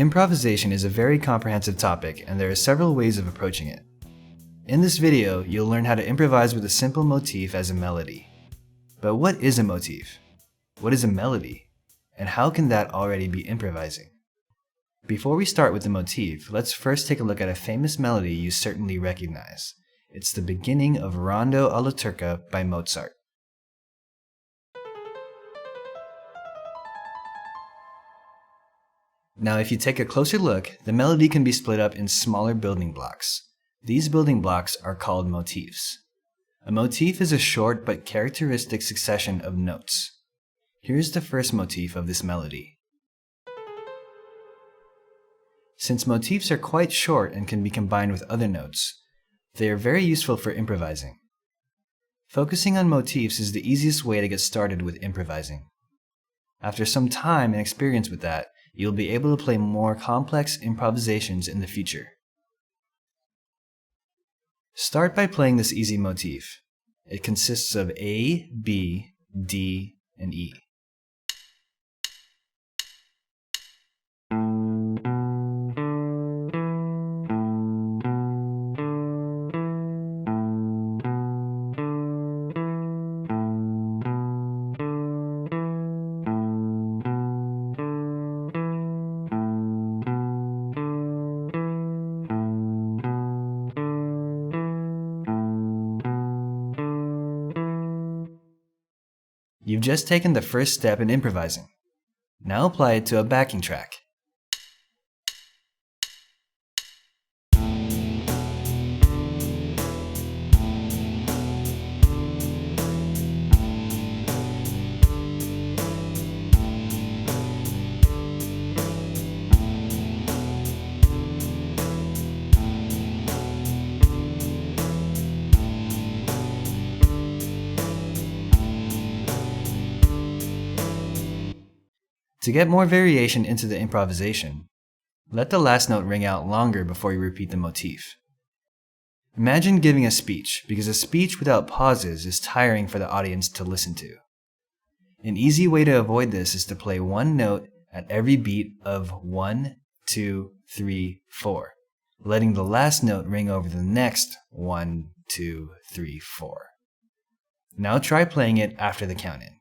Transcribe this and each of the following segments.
Improvisation is a very comprehensive topic, and there are several ways of approaching it. In this video, you'll learn how to improvise with a simple motif as a melody. But what is a motif? What is a melody? And how can that already be improvising? Before we start with the motif, let's first take a look at a famous melody you certainly recognize. It's the beginning of Rondo alla Turca by Mozart. Now, if you take a closer look, the melody can be split up in smaller building blocks. These building blocks are called motifs. A motif is a short but characteristic succession of notes. Here's the first motif of this melody. Since motifs are quite short and can be combined with other notes, they are very useful for improvising. Focusing on motifs is the easiest way to get started with improvising. After some time and experience with that, you'll be able to play more complex improvisations in the future. Start by playing this easy motif. It consists of A, B, D, and E. You've just taken the first step in improvising. Now apply it to a backing track. To get more variation into the improvisation, let the last note ring out longer before you repeat the motif. Imagine giving a speech, because a speech without pauses is tiring for the audience to listen to. An easy way to avoid this is to play one note at every beat of 1, 2, 3, 4, letting the last note ring over the next 1, 2, 3, 4. Now try playing it after the count-in.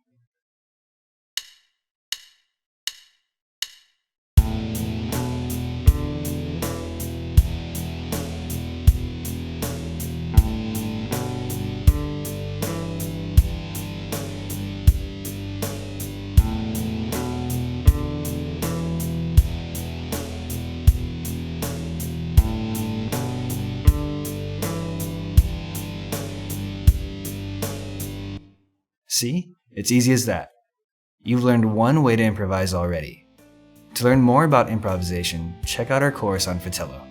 See? It's easy as that. You've learned one way to improvise already. To learn more about improvisation, check out our course on Fratello.